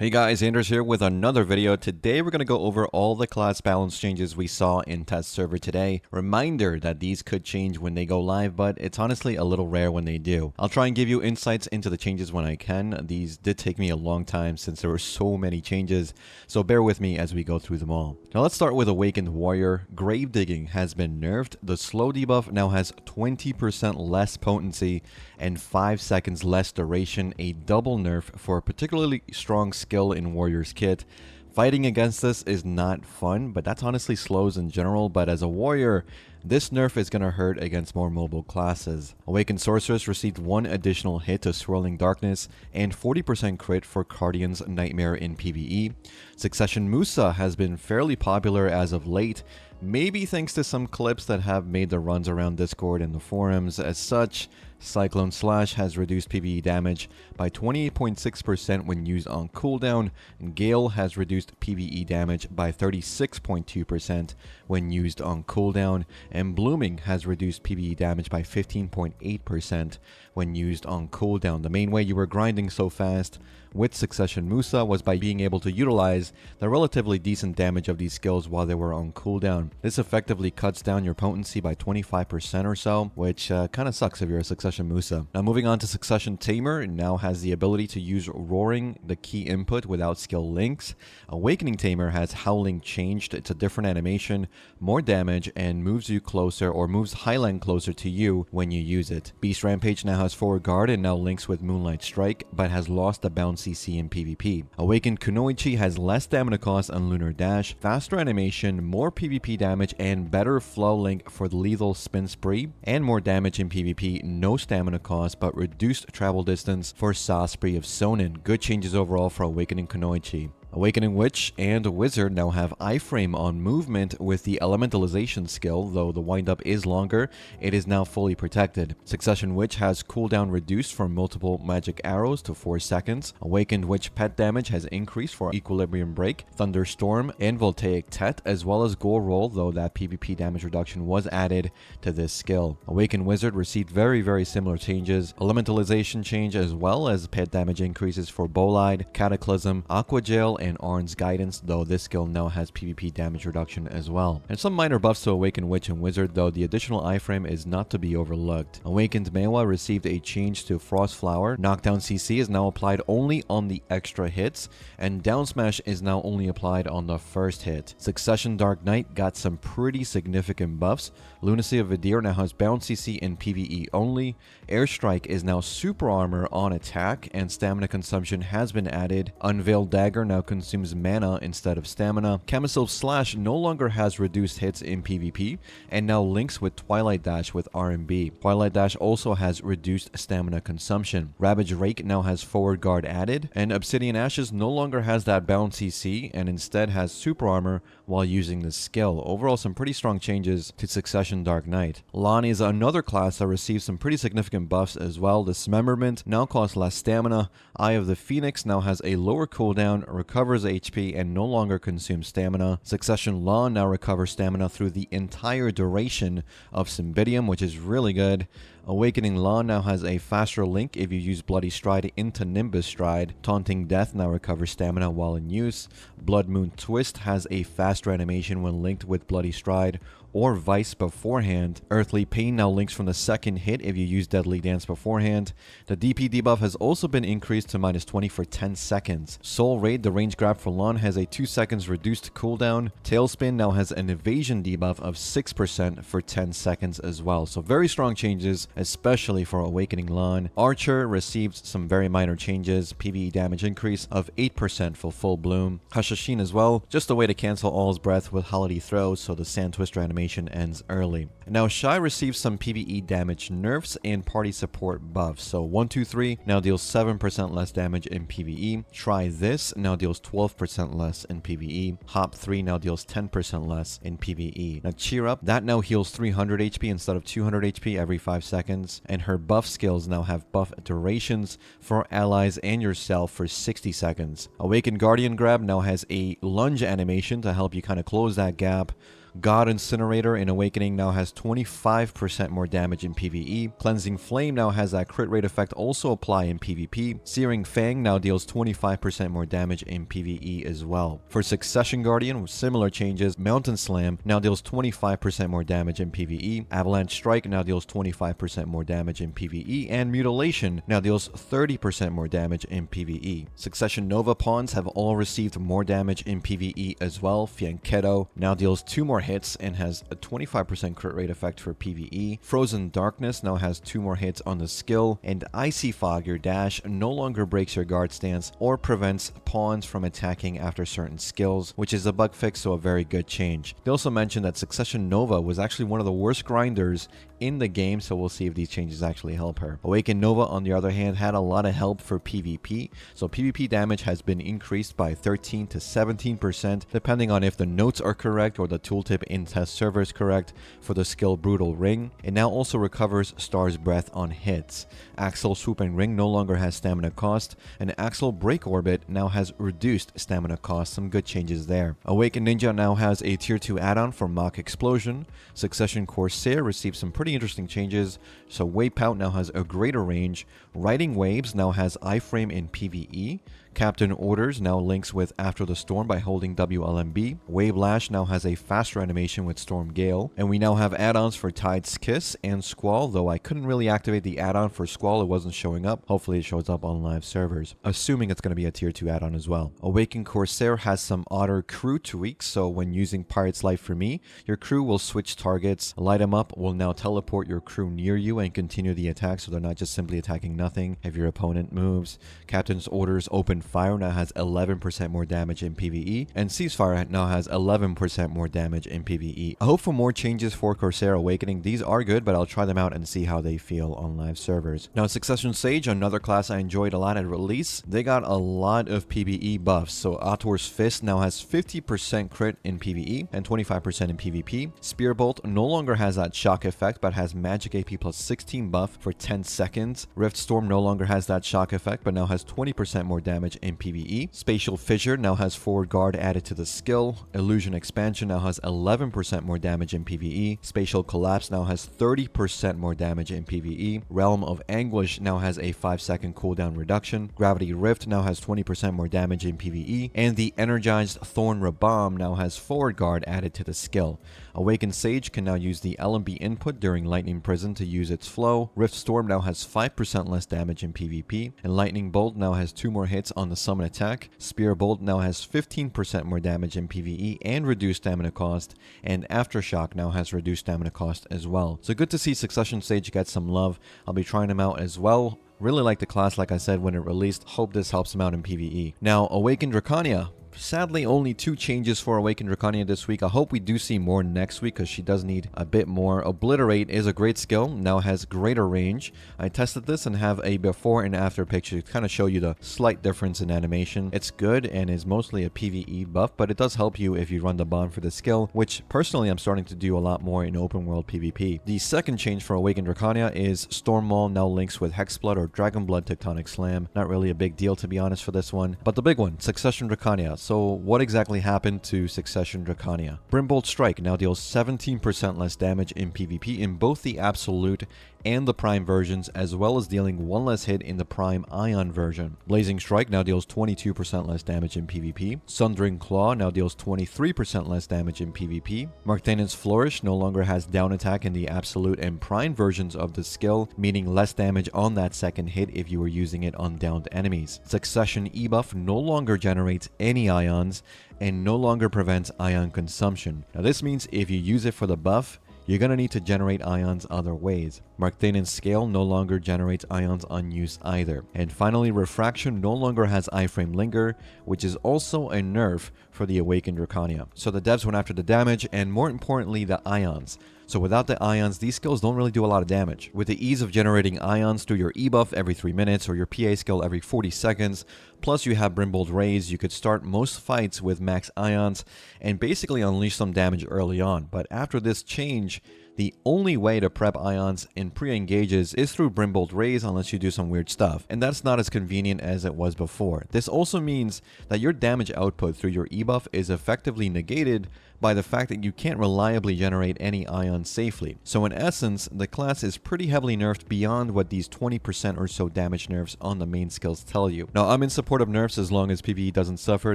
Hey guys, Anders here with another video. Today we're going to go over all the class balance changes we saw in test server today. Reminder that these could change when they go live, but it's honestly a little rare when they do. I'll try and give you insights into the changes when I can. These did take me a long time since there were so many changes, so bear with me as we go through them all. Now let's start with Awakened Warrior. Grave Digging has been nerfed. The slow debuff now has 20% less potency and 5 seconds less duration, a double nerf for a particularly strong skill in Warrior's kit. Fighting against this is not fun, but that's honestly slows in general, but as a warrior, this nerf is going to hurt against more mobile classes. Awakened Sorceress received 1 additional hit to Swirling Darkness and 40% crit for Guardian's Nightmare in PvE. Succession Musa has been fairly popular as of late, maybe thanks to some clips that have made the runs around Discord and the forums. As such, Cyclone Slash has reduced PvE damage by 28.6% when used on cooldown, and Gale has reduced PvE damage by 36.2% when used on cooldown, and Blooming has reduced PvE damage by 15.8% when used on cooldown. The main way you were grinding so fast with Succession Musa was by being able to utilize the relatively decent damage of these skills while they were on cooldown. This effectively cuts down your potency by 25% or so, which kind of sucks if you're a Succession Musa. Now moving on to Succession Tamer, now has the ability to use Roaring, the key input, without skill links. Awakening Tamer has Howling changed. It's a different animation, more damage, and moves you closer, or moves Highland closer to you when you use it. Beast Rampage now has Forward Guard and now links with Moonlight Strike, but has lost the bounce CC in PvP. Awakened Kunoichi has less stamina cost on Lunar Dash, faster animation, more PvP damage, and better flow link for the lethal spin spree, and more damage in PvP, no stamina cost, but reduced travel distance for Saw Spree of Sonin. Good changes overall for Awakening Kunoichi. Awakening Witch and Wizard now have iframe on movement with the elementalization skill, though the windup is longer, it is now fully protected. Succession Witch has cooldown reduced from multiple magic arrows to 4 seconds. Awakened Witch pet damage has increased for Equilibrium Break, Thunderstorm, and Voltaic Tet, as well as Gore Roll, though that PvP damage reduction was added to this skill. Awakened Wizard received very similar changes, elementalization change as well as pet damage increases for Bolide, Cataclysm, Aqua Jail, and Arn's Guidance, though this skill now has PvP damage reduction as well. And some minor buffs to Awakened Witch and Wizard, though the additional iframe is not to be overlooked. Awakened Maehwa received a change to Frost Flower. Knockdown CC is now applied only on the extra hits, and Down Smash is now only applied on the first hit. Succession Dark Knight got some pretty significant buffs. Lunacy of Vidir now has bounce CC in PvE only. Airstrike is now super armor on attack, and stamina consumption has been added. Unveiled Dagger now consumes mana instead of stamina. Camisole Slash no longer has reduced hits in PvP, and now links with Twilight Dash with RMB. Twilight Dash also has reduced stamina consumption. Ravage Rake now has Forward Guard added, and Obsidian Ashes no longer has that bounce CC, and instead has super armor while using this skill. Overall, some pretty strong changes to Succession Dark Knight. Lahn is another class that receives some pretty significant buffs as well. Dismemberment now costs less stamina. Eye of the Phoenix now has a lower cooldown, recovers HP, and no longer consumes stamina. Succession Lahn now recovers stamina through the entire duration of Cymbidium, which is really good. Awakening Lahn now has a faster link if you use Bloody Stride into Nimbus Stride. Taunting Death now recovers stamina while in use. Blood Moon Twist has a faster animation when linked with Bloody Stride or Vice beforehand. Earthly Pain now links from the second hit if you use Deadly Dance beforehand. The DP debuff has also been increased to -20 for 10 seconds. Soul Raid, the range grab for Lahn, has a 2 seconds reduced cooldown. Tailspin now has an evasion debuff of 6% for 10 seconds as well. So very strong changes, especially for Awakening Lahn. Archer received some very minor changes. PvE damage increase of 8% for full bloom. Hashashin as well, just a way to cancel All's Breath with Holiday Throw, so the Sand Twister animation ends early. Now Shai receives some PvE damage nerfs and party support buffs. So 123 now deals 7% less damage in PvE. Try This now deals 12% less in PvE. Hop 3 now deals 10% less in PvE. Now Cheer Up, that now heals 300 HP instead of 200 HP every 5 seconds. And her buff skills now have buff durations for allies and yourself for 60 seconds. Awakened Guardian Grab now has a lunge animation to help you kind of close that gap. God Incinerator in Awakening now has 25% more damage in PvE. Cleansing Flame now has that crit rate effect also apply in PvP. Searing Fang now deals 25% more damage in PvE as well. For Succession Guardian, with similar changes, Mountain Slam now deals 25% more damage in PvE. Avalanche Strike now deals 25% more damage in PvE. And Mutilation now deals 30% more damage in PvE. Succession Nova pawns have all received more damage in PvE as well. Fianchetto now deals 2 more hits and has a 25% crit rate effect for PvE. Frozen Darkness now has 2 more hits on the skill, and Icy Fog, your dash, no longer breaks your guard stance or prevents pawns from attacking after certain skills, which is a bug fix, so a very good change. They also mentioned that Succession Nova was actually one of the worst grinders in the game, so we'll see if these changes actually help her. Awaken Nova, on the other hand, had a lot of help for PvP, so PvP damage has been increased by 13 to 17%, depending on if the notes are correct or the tooltip in test server is correct for the skill Brutal Ring. It now also recovers Star's Breath on hits. Axel Swooping Ring no longer has stamina cost, and Axel Break Orbit now has reduced stamina cost, some good changes there. Awaken Ninja now has a tier 2 add-on for Mock Explosion. Succession Corsair received some pretty interesting changes, so Waypout now has a greater range. Riding Waves now has iframe in PvE. Captain Orders now links with After the Storm by holding WLMB. Wave Lash now has a faster animation with Storm Gale. And we now have add-ons for Tide's Kiss and Squall, though I couldn't really activate the add-on for Squall, it wasn't showing up. Hopefully it shows up on live servers, assuming it's going to be a tier 2 add-on as well. Awaken Corsair has some Otter crew tweaks, so when using Pirate's Life for me, your crew will switch targets. Light 'em Up will now teleport your crew near you and continue the attack, so they're not just simply attacking nothing if your opponent moves. Captain's Orders Open Fire now has 11% more damage in PvE, and Ceasefire now has 11% more damage in PvE. I hope for more changes for Corsair Awakening. These are good, but I'll try them out and see how they feel on live servers. Now, Succession Sage, another class I enjoyed a lot at release. They got a lot of PvE buffs, so Ator's Fist now has 50% crit in PvE and 25% in PvP. Spearbolt no longer has that shock effect, but has magic AP plus 16 buff for 10 seconds. Rift Storm no longer has that shock effect, but now has 20% more damage in PvE. Spatial Fissure now has forward guard added to the skill. Illusion Expansion now has 11% more damage in PvE. Spatial Collapse now has 30% more damage in PvE. Realm of Anguish now has a 5-second cooldown reduction. Gravity Rift now has 20% more damage in PvE. And the Energized Thorn Rabam now has forward guard added to the skill. Awakened Sage can now use the LMB input during Lightning Prison to use its flow. Rift Storm now has 5% less damage in PvP. And Lightning Bolt now has 2 more hits on the summon attack. Spear Bolt now has 15% more damage in PvE and reduced stamina cost. And Aftershock now has reduced stamina cost as well. So good to see Succession Sage get some love. I'll be trying them out as well. Really like the class, like I said, when it released. Hope this helps them out in PvE. Now, Awaken Drakania. Sadly, only 2 changes for Awaken Drakania this week. I hope we do see more next week because she does need a bit more. Obliterate is a great skill, now has greater range. I tested this and have a before and after picture to kind of show you the slight difference in animation. It's good and is mostly a PvE buff, but it does help you if you run the bond for the skill, which personally I'm starting to do a lot more in open world PvP. The second change for Awaken Drakania is Storm Maul now links with Hexblood or Dragonblood Tectonic Slam. Not really a big deal to be honest for this one, but the big one, Succession Drakania. So what exactly happened to Succession Drakania? Brimbolt Strike now deals 17% less damage in PvP in both the Absolute and the Prime versions, as well as dealing 1 less hit in the Prime Ion version. Blazing Strike now deals 22% less damage in PvP. Sundering Claw now deals 23% less damage in PvP. Marktanen's Flourish no longer has down attack in the Absolute and Prime versions of the skill, meaning less damage on that second hit if you were using it on downed enemies. Succession E-Buff no longer generates any ions and no longer prevents ion consumption. Now this means if you use it for the buff, you're going to need to generate ions other ways. Marktanen's Scale no longer generates ions on use either. And finally, Refraction no longer has iframe linger, which is also a nerf for the Awakened Drakania. So the devs went after the damage and more importantly the ions. So without the ions, these skills don't really do a lot of damage. With the ease of generating ions through your E-buff every 3 minutes or your PA skill every 40 seconds, plus you have Brimbolt Raise, you could start most fights with max ions and basically unleash some damage early on. But after this change, The only way to prep Ions in pre-engages is through Brimbolt Rays unless you do some weird stuff, and that's not as convenient as it was before. This also means that your damage output through your E-buff is effectively negated by the fact that you can't reliably generate any ions safely. So in essence, the class is pretty heavily nerfed beyond what these 20% or so damage nerfs on the main skills tell you. Now, I'm in support of nerfs as long as PvE doesn't suffer.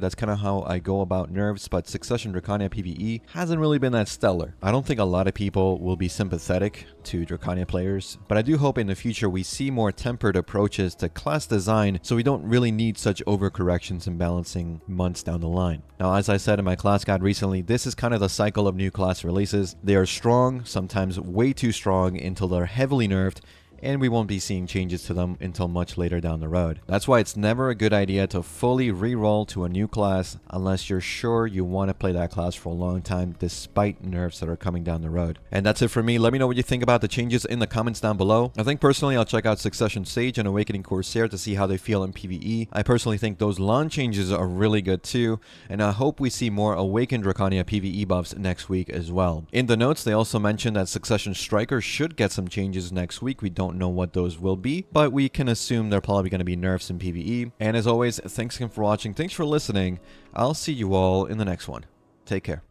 That's kind of how I go about nerfs, but Succession Drakania PvE hasn't really been that stellar. I don't think a lot of people will be sympathetic to Drakania players, but I do hope in the future we see more tempered approaches to class design so we don't really need such overcorrections and balancing months down the line. Now, as I said in my class guide recently, this is kind of the cycle of new class releases. They are strong, sometimes way too strong, until they're heavily nerfed, and we won't be seeing changes to them until much later down the road. That's why it's never a good idea to fully re-roll to a new class unless you're sure you want to play that class for a long time despite nerfs that are coming down the road. And that's it for me. Let me know what you think about the changes in the comments down below. I think personally I'll check out Succession Sage and Awakening Corsair to see how they feel in PvE. I personally think those Lahn changes are really good too, and I hope we see more Awakened Drakania PvE buffs next week as well. In the notes they also mentioned that Succession Striker should get some changes next week. We don't know what those will be, but we can assume they're probably going to be nerfs in PvE. And as always, thanks again for watching. Thanks for listening. I'll see you all in the next one. Take care.